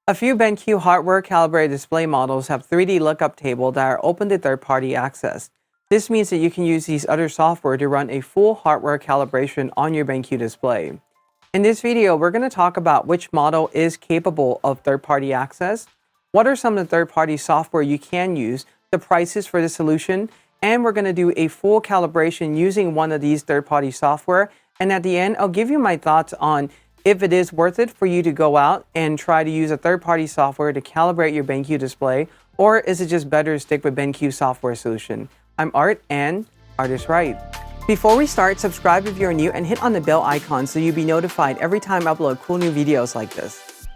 A few BenQ hardware calibrated display models have 3D lookup tables that are open to third-party access. This means that you can use these other software to run a full hardware calibration on your BenQ display. In this video, we're going to talk about which model is capable of third-party access, what are some of the third-party software you can use, the prices for the solution, and we're going to do a full calibration using one of these third-party software. And at the end, I'll give you my thoughts on if it is worth it for you to go out and try to use a third-party software to calibrate your BenQ display, or is it just better to stick with BenQ software solution? I'm Art and ArtIsRight. Before we start, subscribe if you're new and hit on the bell icon so you'll be notified every time I upload cool new videos like this.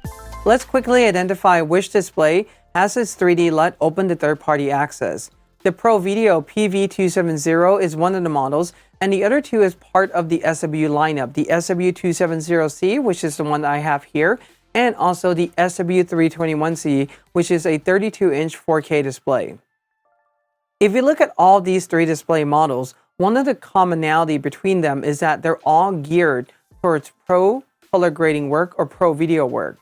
Let's quickly identify which display has its 3D LUT open to third-party access. The Pro Video PV270 is one of the models, and the other two is part of the SW lineup, the SW270C, which is the one that I have here, and also the SW321C, which is a 32-inch 4K display. If you look at all these three display models, one of the commonality between them is that they're all geared towards pro color grading work or pro video work.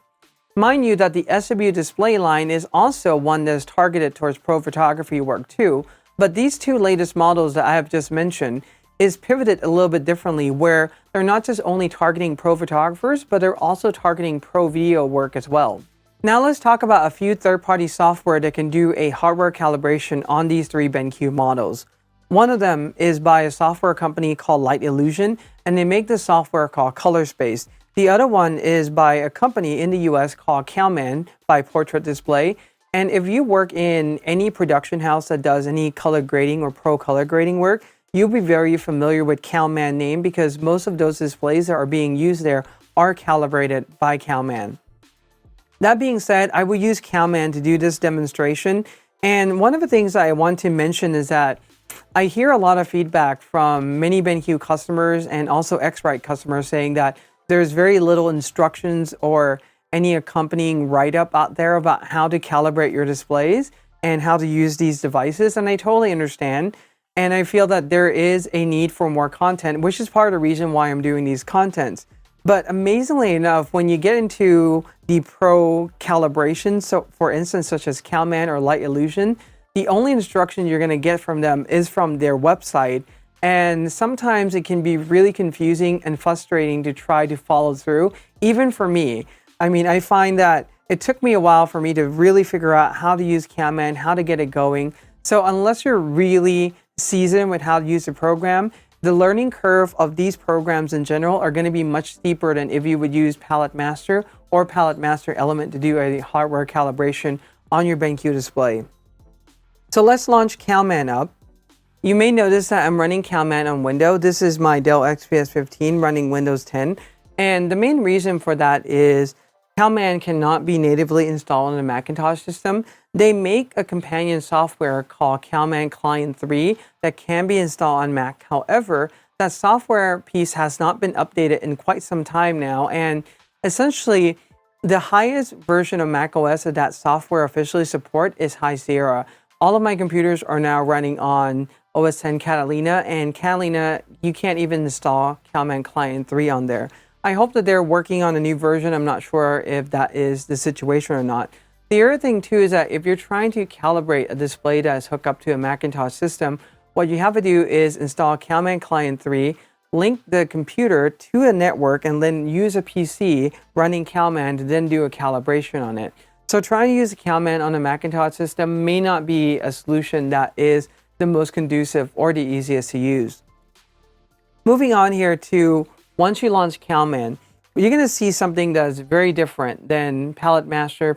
Mind you that the SW display line is also one that is targeted towards pro photography work too, but these two latest models that I have just mentioned is pivoted a little bit differently, where they're not just only targeting pro photographers, but they're also targeting pro video work as well. Now let's talk about a few third-party software that can do a hardware calibration on these three BenQ models. One of them is by a software company called Light Illusion, and they make this software called ColorSpace. The other one is by a company in the US called Calman by Portrait Display. And if you work in any production house that does any color grading or pro color grading work, you'll be very familiar with Calman name because most of those displays that are being used there are calibrated by Calman. That being said, I will use Calman to do this demonstration. And one of the things that I want to mention is that I hear a lot of feedback from many BenQ customers and also X-Rite customers saying that there's very little instructions or any accompanying write-up out there about how to calibrate your displays and how to use these devices. And I totally understand. And I feel that there is a need for more content, which is part of the reason why I'm doing these contents. But amazingly enough, when you get into the pro calibration, so for instance, such as Calman or Light Illusion, the only instruction you're going to get from them is from their website. And sometimes it can be really confusing and frustrating to try to follow through, even for me. I mean, I find that it took me a while for me to really figure out how to use Calman, how to get it going. So unless you're really seasoned with how to use the program, the learning curve of these programs in general are going to be much steeper than if you would use Palette Master or Palette Master Element to do a hardware calibration on your BenQ display. So let's launch Calman up. You may notice that I'm running Calman on Windows. This is my Dell XPS 15 running Windows 10. And the main reason for that is Calman cannot be natively installed on a Macintosh system. They make a companion software called Calman Client 3 that can be installed on Mac. However, that software piece has not been updated in quite some time now. And essentially, the highest version of macOS that that software officially support is High Sierra. All of my computers are now running on OS X Catalina, and Catalina, you can't even install Calman Client 3 on there. I hope that they're working on a new version. I'm not sure if that is the situation or not. The other thing too is that if you're trying to calibrate a display that is hooked up to a Macintosh system, what you have to do is install Calman Client 3, link the computer to a network, and then use a PC running Calman to then do a calibration on it. So trying to use Calman on a Macintosh system may not be a solution that is the most conducive or the easiest to use. Moving on here to once you launch Calman, you're going to see something that is very different than Palette Master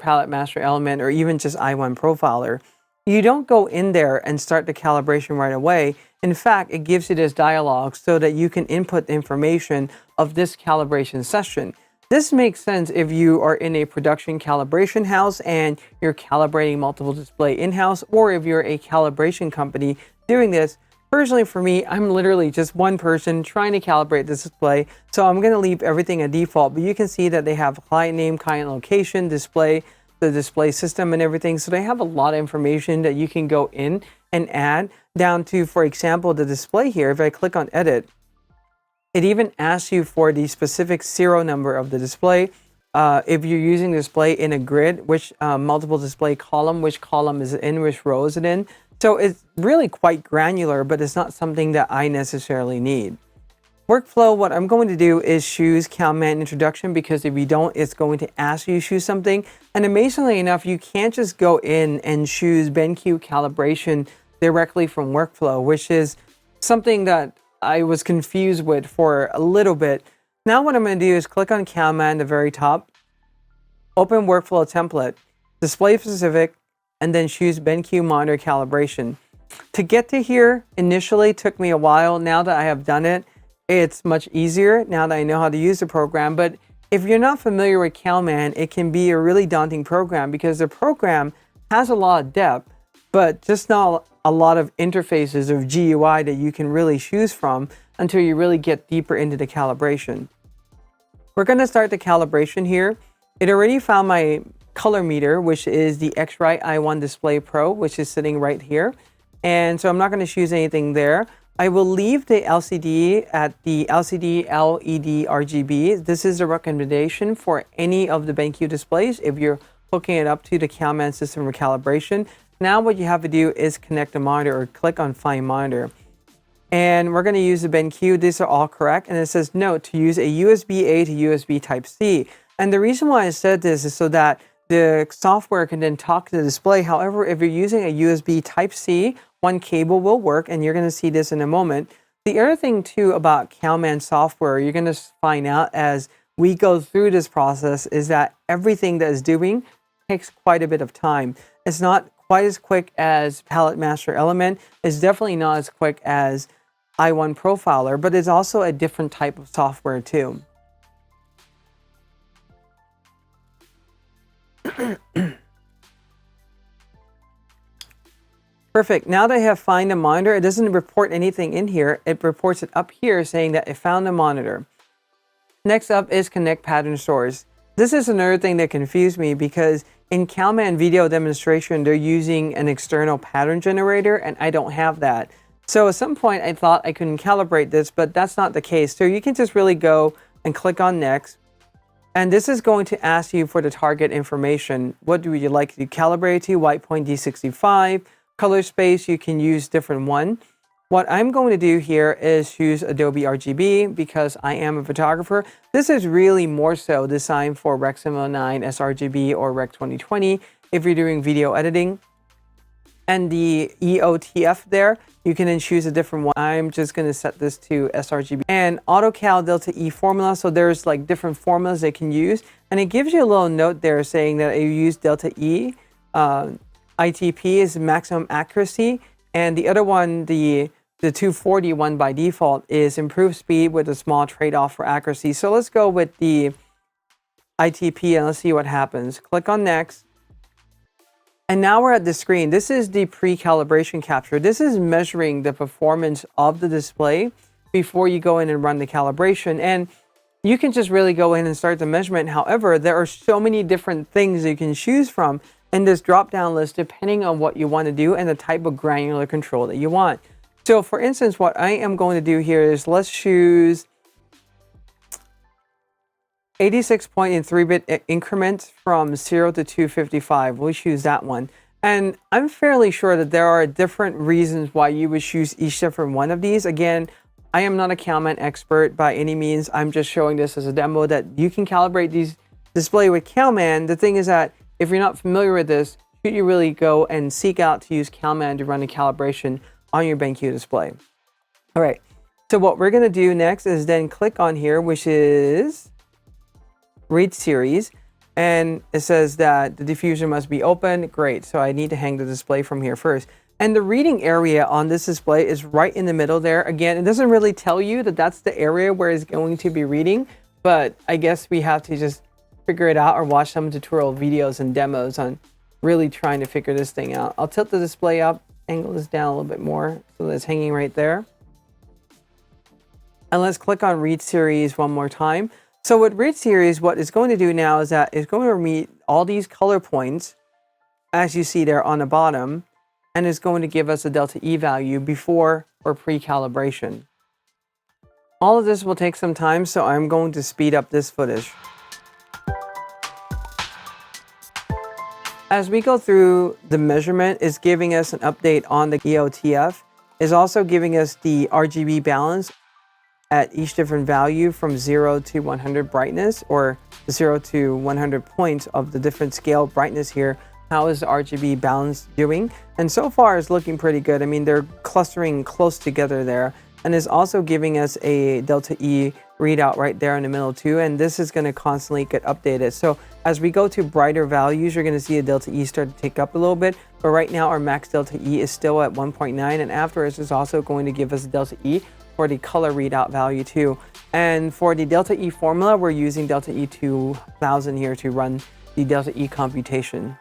Element, or even just i1 Profiler. You don't go in there and start the calibration right away. In fact, it gives you this dialog so that you can input the information of this calibration session. This makes sense if you are in a production calibration house and you're calibrating multiple display in-house, or if you're a calibration company doing this. Personally, for me, I'm literally just one person trying to calibrate this display, so I'm going to leave everything at default. But you can see that they have client name, client location, display, the display system, and everything. So they have a lot of information that you can go in and add down to, for example, the display here. If I click on Edit, it even asks you for the specific serial number of the display, if you're using display in a grid, which multiple display column, which column is it in, which row is it in. So it's really quite granular, but it's not something that I necessarily need. Workflow, what I'm going to do is choose Calman introduction, because if you don't, it's going to ask you to choose something. And amazingly enough, you can't just go in and choose BenQ calibration directly from workflow, which is something that I was confused with for a little bit. Now what I'm going to do is click on Calman at the very top, open workflow template, display specific, and then choose BenQ monitor calibration. To get to here initially took me a while. Now that I have done it, it's much easier now that I know how to use the program. But if you're not familiar with Calman, it can be a really daunting program, because the program has a lot of depth, but just not a lot of interfaces of GUI that you can really choose from until you really get deeper into the calibration. We're going to start the calibration here. It already found my color meter, which is the X-Rite i1 Display Pro, which is sitting right here. And so I'm not going to choose anything there. I will leave the LCD at the LCD LED RGB. This is a recommendation for any of the BenQ displays if you're hooking it up to the Calman system for calibration. Now what you have to do is connect the monitor, or click on Find Monitor. And we're going to use the BenQ. These are all correct. And it says note to use a USB-A to USB Type-C. And the reason why I said this is so that the software can then talk to the display. However, if you're using a USB Type-C, one cable will work, and you're going to see this in a moment. The other thing too about Calman software, you're going to find out as we go through this process, is that everything that it's doing takes quite a bit of time. It's not quite as quick as Palette Master Element. It's definitely not as quick as i1 Profiler, but it's also a different type of software too. Perfect. Now that I have find a monitor, it doesn't report anything in here. It reports it up here saying that it found a monitor. Next up is connect pattern source. This is another thing that confused me, because in Calman video demonstration, they're using an external pattern generator, and I don't have that. So at some point I thought I couldn't calibrate this, but that's not the case. So you can just really go and click on next. And this is going to ask you for the target information. What would you like to calibrate to? White point D65. ColorSpace, you can use different one. What I'm going to do here is choose Adobe RGB, because I am a photographer. This is really more so designed for Rec 709 sRGB or Rec 2020 if you're doing video editing. And the EOTF there, you can then choose a different one. I'm just going to set this to sRGB. And AutoCal Delta E formula, so there's like different formulas they can use. And it gives you a little note there saying that you use Delta E. ITP is maximum accuracy, and the other one, the 240 one by default, is improved speed with a small trade-off for accuracy. So let's go with the ITP and let's see what happens. Click on next. And now we're at the screen. This is the pre-calibration capture. This is measuring the performance of the display before you go in and run the calibration. And you can just really go in and start the measurement. However, there are so many different things you can choose from in this drop-down list, depending on what you want to do and the type of granular control that you want. So for instance, what I am going to do here is let's choose 86 point in 3-bit increments from 0 to 255. We'll choose that one. And I'm fairly sure that there are different reasons why you would choose each different one of these. Again, I am not a Calman expert by any means. I'm just showing this as a demo that you can calibrate these display with Calman. The thing is that if you're not familiar with this, should you really go and seek out to use Calman to run a calibration on your BenQ display. All right, so what we're going to do next is then click on here, which is Read Series. And it says that the diffuser must be open. Great, so I need to hang the display from here first. And the reading area on this display is right in the middle there. Again, it doesn't really tell you that that's the area where it's going to be reading, but I guess we have to just figure it out or watch some tutorial videos and demos on really trying to figure this thing out. I'll tilt the display up, angle this down a little bit more so that it's hanging right there. And let's click on Read Series one more time. So with Read Series, what it's going to do now is that it's going to read all these color points, as you see there on the bottom, and it's going to give us a delta E value before or pre-calibration. All of this will take some time, so I'm going to speed up this footage. As we go through the measurement, it's giving us an update on the EOTF. It's also giving us the RGB balance at each different value from 0 to 100 brightness, or 0 to 100 points of the different scale brightness here. How is the RGB balance doing? And so far it's looking pretty good. I mean, they're clustering close together there. And it's also giving us a delta E readout right there in the middle too. And this is going to constantly get updated. So as we go to brighter values, you're going to see a delta E start to tick up a little bit. But right now our max delta E is still at 1.9. And afterwards it's also going to give us a delta E for the color readout value too. And for the delta E formula, we're using delta E 2000 here to run the delta E computation.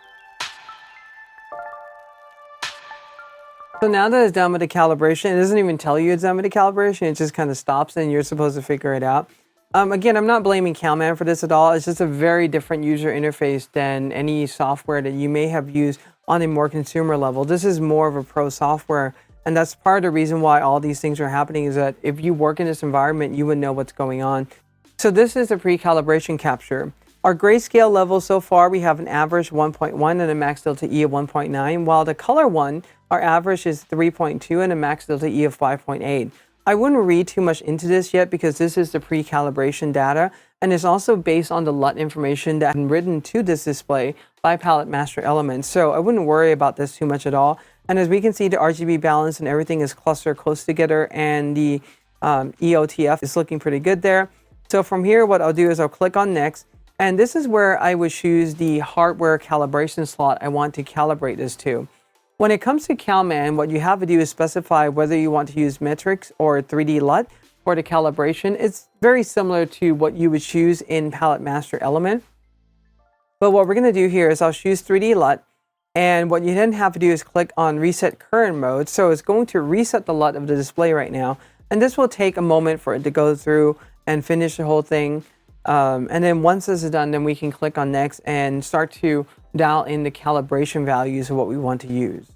So now that it's done with the calibration, it doesn't even tell you it's done with the calibration. It just kind of stops and you're supposed to figure it out. Again, I'm not blaming Calman for this at all. It's just a very different user interface than any software that you may have used on a more consumer level. This is more of a pro software. And that's part of the reason why all these things are happening, is that if you work in this environment, you would know what's going on. So this is the pre-calibration capture. Our grayscale level so far, we have an average 1.1 and a max delta E of 1.9, while the color one, our average is 3.2 and a max delta E of 5.8. I wouldn't read too much into this yet because this is the pre-calibration data, and it's also based on the LUT information that's written to this display by Palette Master Elements. So I wouldn't worry about this too much at all. And as we can see, the RGB balance and everything is clustered close together, and the EOTF is looking pretty good there. So from here, what I'll do is I'll click on next, and this is where I would choose the hardware calibration slot I want to calibrate this to. When it comes to Calman, what you have to do is specify whether you want to use metrics or 3D LUT for the calibration. It's very similar to what you would choose in Palette Master Element. But what we're going to do here is I'll choose 3D LUT. And what you then have to do is click on Reset Current Mode. So it's going to reset the LUT of the display right now. And this will take a moment for it to go through and finish the whole thing. And then once this is done, then we can click on Next and start to dial in the calibration values of what we want to use.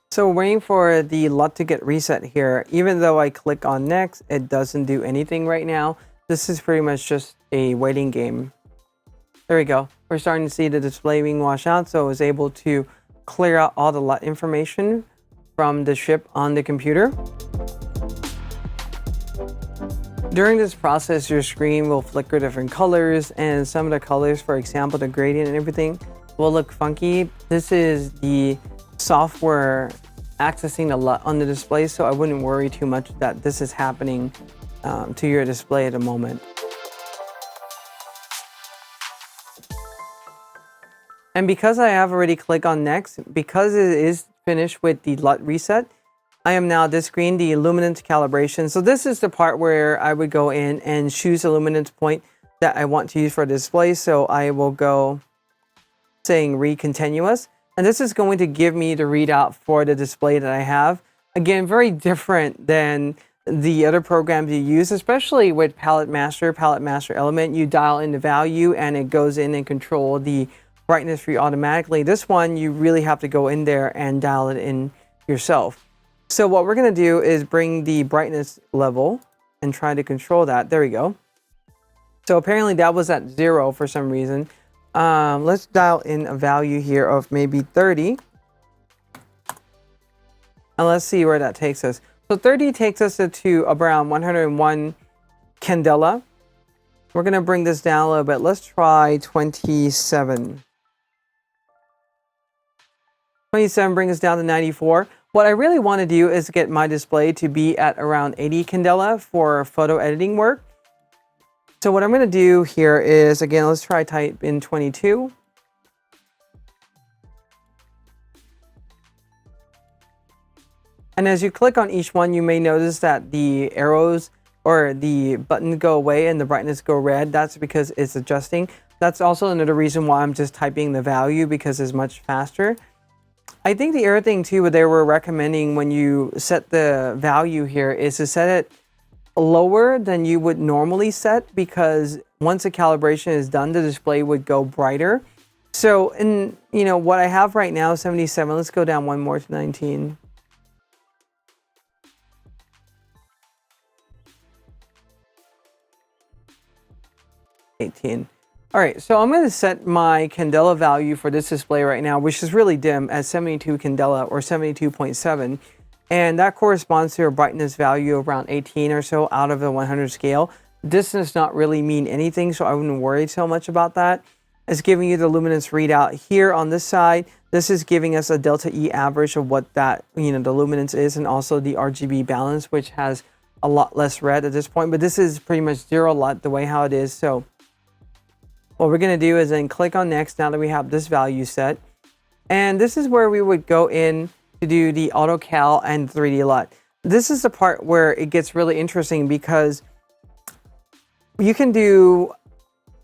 So we're waiting for the LUT to get reset here. Even though I click on Next, it doesn't do anything right now. This is pretty much just a waiting game. There we go. We're starting to see the display being washed out, so I was able to clear out all the LUT information from the chip on the computer. During this process, your screen will flicker different colors, and some of the colors, for example, the gradient and everything, will look funky. This is the software accessing the LUT on the display, so I wouldn't worry too much that this is happening to your display at the moment. And because I have already clicked on Next, because it is finished with the LUT reset, I am now this screen, the Luminance calibration. So this is the part where I would go in and choose a luminance point that I want to use for display. So I will go saying read continuous. And this is going to give me the readout for the display that I have. Again, very different than the other programs you use, especially with Palette Master Element. You dial in the value and it goes in and control the brightness for you automatically. This one, you really have to go in there and dial it in yourself. So what we're going to do is bring the brightness level and try to control that. There we go. So apparently that was at 0 for some reason. Let's dial in a value here of maybe 30. And let's see where that takes us. So 30 takes us to around 101 candela. We're going to bring this down a little bit. Let's try 27. 27 brings us down to 94. What I really want to do is get my display to be at around 80 candela for photo editing work. So what I'm going to do here is, again, let's try type in 22. And as you click on each one, you may notice that the arrows or the buttons go away and the brightness go red. That's because it's adjusting. That's also another reason why I'm just typing the value, because it's much faster. I think the other thing too, what they were recommending when you set the value here is to set it lower than you would normally set, because once the calibration is done, the display would go brighter. So in, what I have right now, 77, let's go down one more to 19. 18. All right, so I'm going to set my candela value for this display right now, which is really dim, at 72 candela or 72.7. And that corresponds to a brightness value of around 18 or so out of the 100 scale. This does not really mean anything, so I wouldn't worry so much about that. It's giving you the luminance readout here on this side. This is giving us a delta E average of what that, the luminance is, and also the RGB balance, which has a lot less red at this point. But this is pretty much 0 LUT the way how it is. So what we're going to do is then click on next now that we have this value set. And this is where we would go in to do the auto cal and 3D LUT. This is the part where it gets really interesting because you can do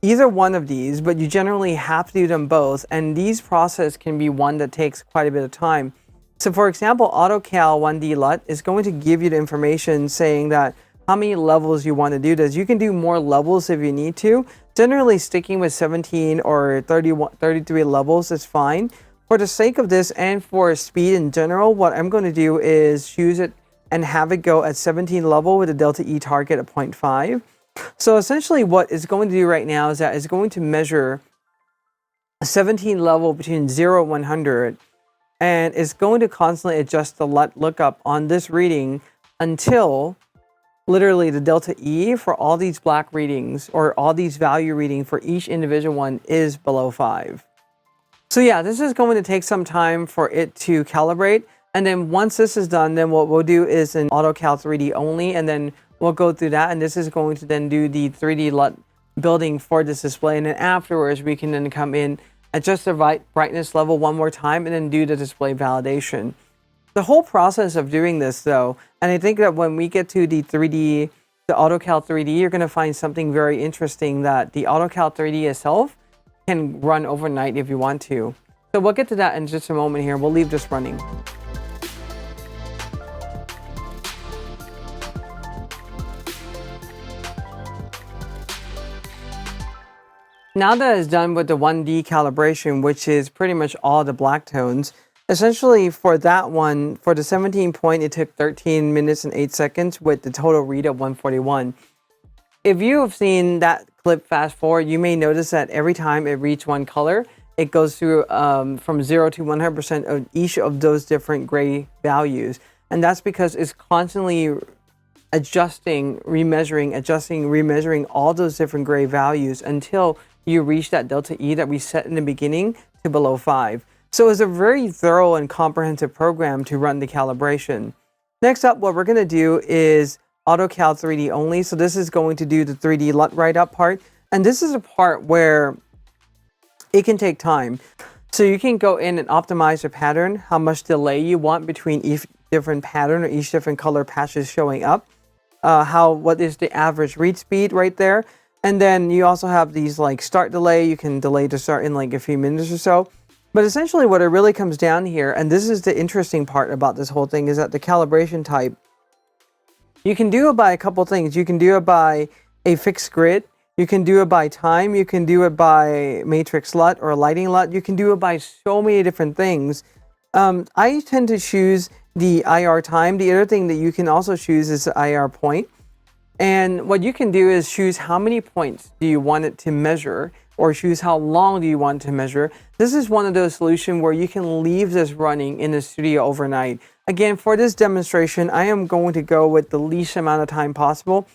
either one of these, but you generally have to do them both. And these process can be one that takes quite a bit of time. So for example, auto cal 1D LUT is going to give you the information saying that how many levels you want to do this. You can do more levels if you need to. Generally sticking with 17 or 33 levels is fine. For the sake of this and for speed in general, what I'm going to do is choose it and have it go at 17 level with a delta E target of 0.5. So essentially what it's going to do right now is that it's going to measure a 17 level between 0 and 100, and it's going to constantly adjust the LUT lookup on this reading until literally the delta E for all these black readings or all these value reading for each individual one is below 5. So yeah, this is going to take some time for it to calibrate. And then once this is done, then what we'll do is an auto cal 3D only, and then we'll go through that. And this is going to then do the 3D LUT building for this display. And then afterwards, we can then come in, adjust the brightness level one more time, and then do the display validation. The whole process of doing this though, and I think that when we get to the 3D, the AutoCal 3D, you're going to find something very interesting, that the AutoCal 3D itself can run overnight if you want to. So we'll get to that in just a moment here. We'll leave this running. Now that it's done with the 1D calibration, which is pretty much all the black tones, essentially for that one, for the 17 point, it took 13 minutes and 8 seconds with the total read of 141. If you have seen that clip fast forward, you may notice that every time it reaches one color, it goes through from 0 to 100% of each of those different gray values. And that's because it's constantly adjusting, remeasuring all those different gray values until you reach that delta E that we set in the beginning to below 5. So it's a very thorough and comprehensive program to run the calibration. Next up, what we're going to do is AutoCal 3D only. So this is going to do the 3D LUT write-up part. And this is a part where it can take time. So you can go in and optimize the pattern, how much delay you want between each different pattern or each different color patches showing up. What is the average read speed right there. And then you also have these like start delay. You can delay to start in like a few minutes or so. But essentially what it really comes down here, and this is the interesting part about this whole thing, is that the calibration type, you can do it by a couple things. You can do it by a fixed grid. You can do it by time. You can do it by matrix LUT or lighting LUT. You can do it by so many different things. I tend to choose the IR time. The other thing that you can also choose is the IR point. And what you can do is choose how many points do you want it to measure, or choose how long do you want it to measure. This is one of those solutions where you can leave this running in the studio overnight. Again, for this demonstration, I am going to go with the least amount of time possible.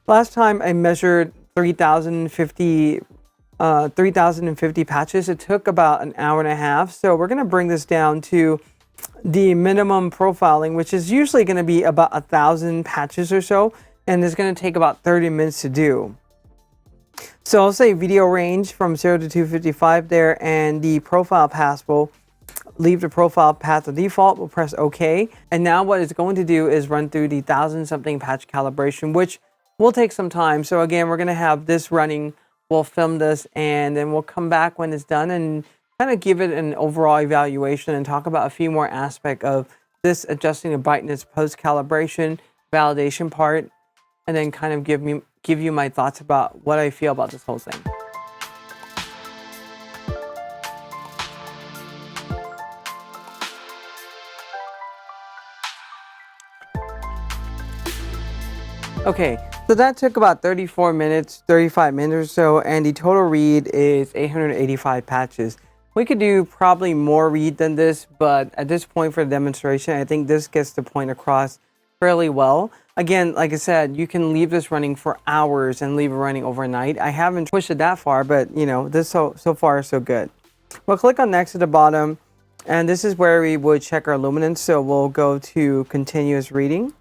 Last time I measured 3,050 patches. It took about an hour and a half. So we're going to bring this down to the minimum profiling, which is usually going to be about 1,000 patches or so. And it's going to take about 30 minutes to do. So I'll say video range from 0 to 255 there, and the profile path will leave the profile path to default. We'll press OK. And now what it's going to do is run through the 1,000-something patch calibration, which will take some time. So again, we're going to have this running. We'll film this, and then we'll come back when it's done and kind of give it an overall evaluation and talk about a few more aspects of this adjusting the brightness post-calibration validation part, and then kind of give you my thoughts about what I feel about this whole thing. Okay, So that took about 34 minutes, 35 minutes or so, and the total read is 885 patches. We could do probably more read than this, but at this point for the demonstration, I think this gets the point across fairly well. Again, like I said, you can leave this running for hours and leave it running overnight. I haven't pushed it that far, but you know, this so far so good. We'll click on next at the bottom, and this is where we would check our luminance. So we'll go to continuous reading.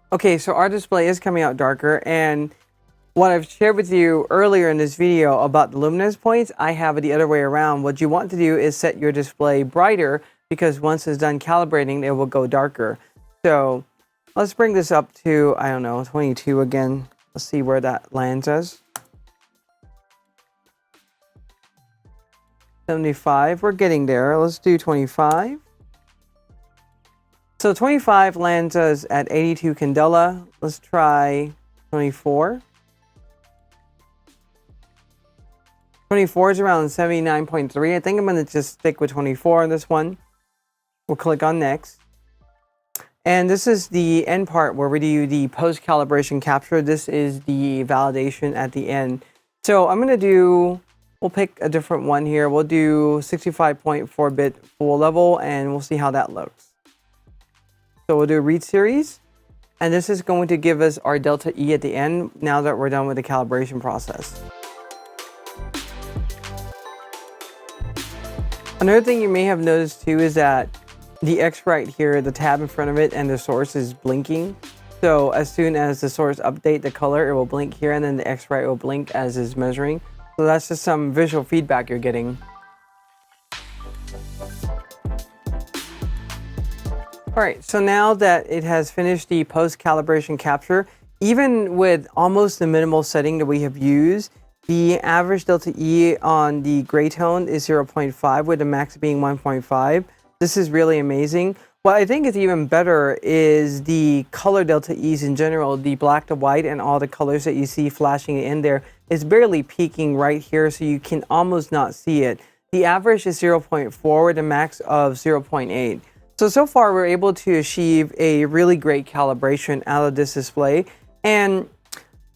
Okay, so our display is coming out darker, and what I've shared with you earlier in this video about the luminance points, I have it the other way around. What you want to do is set your display brighter, because once it's done calibrating, it will go darker. So let's bring this up to, I don't know, 22 again. Let's see where that lands us. 75, we're getting there. Let's do 25. So 25 lands us at 82 candela. Let's try 24. 24 is around 79.3. I think I'm going to just stick with 24 on this one. We'll click on next. And this is the end part where we do the post-calibration capture. This is the validation at the end. So I'm going to do, we'll pick a different one here. We'll do 65.4-bit full level, and we'll see how that looks. So we'll do a read series, and this is going to give us our delta E at the end now that we're done with the calibration process. Another thing you may have noticed too is that the X-Rite here, the tab in front of it and the source is blinking. So as soon as the source update the color, it will blink here, and then the X-Rite will blink as it's measuring. So that's just some visual feedback you're getting. Alright, so now that it has finished the post-calibration capture, even with almost the minimal setting that we have used, the average delta E on the gray tone is 0.5, with the max being 1.5. This is really amazing. What I think is even better is the color delta E's in general. The black to white and all the colors that you see flashing in there is barely peaking right here, so you can almost not see it. The average is 0.4 with a max of 0.8. So far we're able to achieve a really great calibration out of this display. And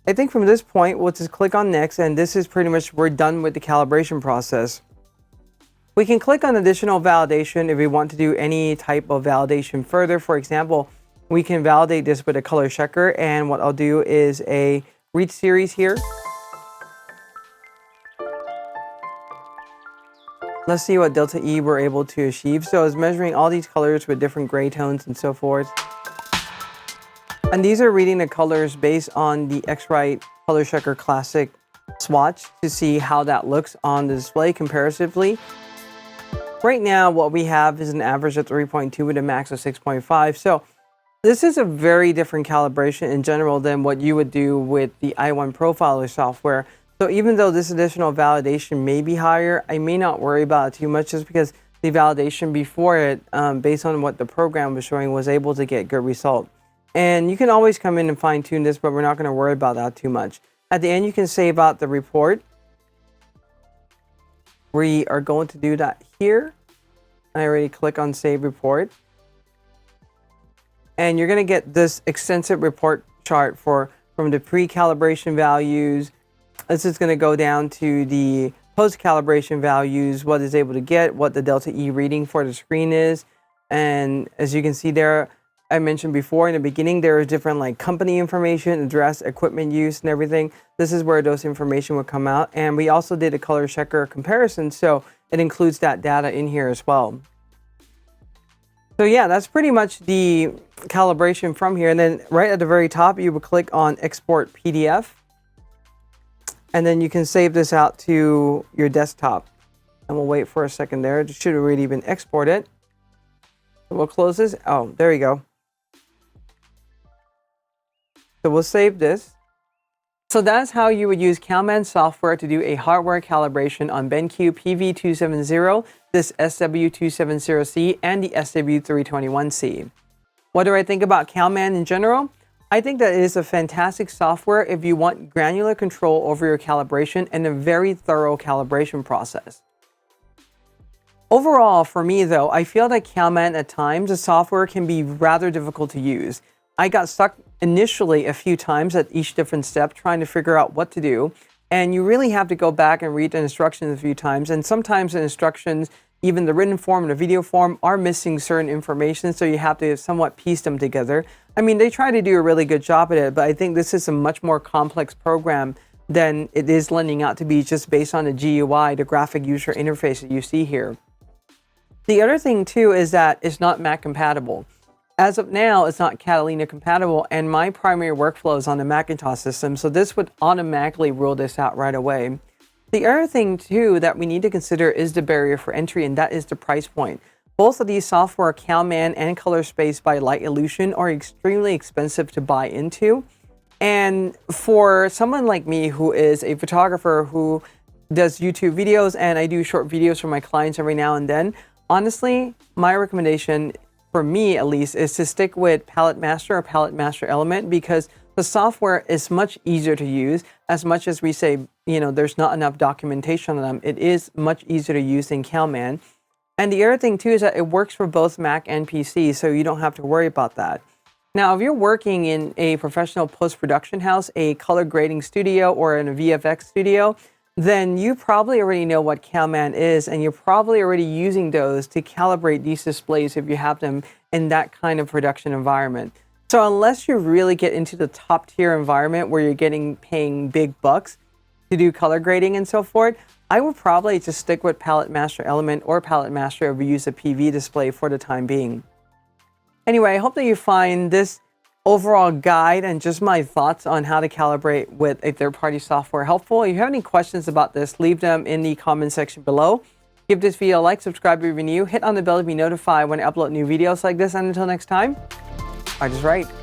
I think from this point, we'll just click on next, and this is pretty much, we're done with the calibration process. We can click on additional validation if we want to do any type of validation further. For example, we can validate this with a color checker, and what I'll do is a read series here. Let's see what delta E we're able to achieve. So it's measuring all these colors with different gray tones and so forth. And these are reading the colors based on the X-Rite Color Checker Classic swatch to see how that looks on the display comparatively. Right now, what we have is an average of 3.2 with a max of 6.5. So this is a very different calibration in general than what you would do with the i1 profiler software. So even though this additional validation may be higher, I may not worry about it too much, just because the validation before it, based on what the program was showing, was able to get good result. And you can always come in and fine tune this, but we're not going to worry about that too much. At the end, you can save out the report. We are going to do that here. I already click on Save Report. And you're going to get this extensive report chart from the pre-calibration values. This is going to go down to the post-calibration values, what it's able to get, what the delta E reading for the screen is. And as you can see there, I mentioned before in the beginning, there is different like company information, address, equipment use, and everything. This is where those information will come out. And we also did a color checker comparison, so it includes that data in here as well. So yeah, that's pretty much the calibration from here. And then right at the very top, you would click on Export PDF. And then you can save this out to your desktop. And we'll wait for a second there. It should have already been exported. So we'll close this. Oh, there you go. So we'll save this. So that's how you would use Calman software to do a hardware calibration on BenQ PV270, this SW270C, and the SW321C. What do I think about Calman in general? I think that it is a fantastic software if you want granular control over your calibration and a very thorough calibration process. Overall, for me though, I feel that Calman at times, the software can be rather difficult to use. I got stuck initially a few times at each different step, trying to figure out what to do. And you really have to go back and read the instructions a few times. And sometimes the instructions, even the written form and the video form, are missing certain information, so you have to somewhat piece them together. I mean, they try to do a really good job at it, but I think this is a much more complex program than it is lending out to be just based on the GUI, the graphic user interface that you see here. The other thing too is that it's not Mac compatible. As of now, it's not Catalina compatible, and my primary workflow is on the Macintosh system, so this would automatically rule this out right away. The other thing too that we need to consider is the barrier for entry, and that is the price point. Both of these software, Calman and ColorSpace by Light Illusion, are extremely expensive to buy into. And for someone like me who is a photographer who does YouTube videos, and I do short videos for my clients every now and then, honestly, my recommendation, for me at least, is to stick with Palette Master or Palette Master Element, because the software is much easier to use. As much as we say, there's not enough documentation on them, it is much easier to use than Calman. And the other thing too is that it works for both Mac and PC, so you don't have to worry about that. Now, if you're working in a professional post-production house, a color grading studio, or in a VFX studio, then you probably already know what Calman is, and you're probably already using those to calibrate these displays if you have them in that kind of production environment. So unless you really get into the top tier environment where you're paying big bucks to do color grading and so forth, I would probably just stick with Palette Master Element or Palette Master if you use a PV display for the time being. Anyway, I hope that you find this overall guide and just my thoughts on how to calibrate with a third-party software helpful. If you have any questions about this, leave them in the comment section below. Give this video a like, subscribe if you're new, hit on the bell to be notified when I upload new videos like this, and until next time, ArtIsRight.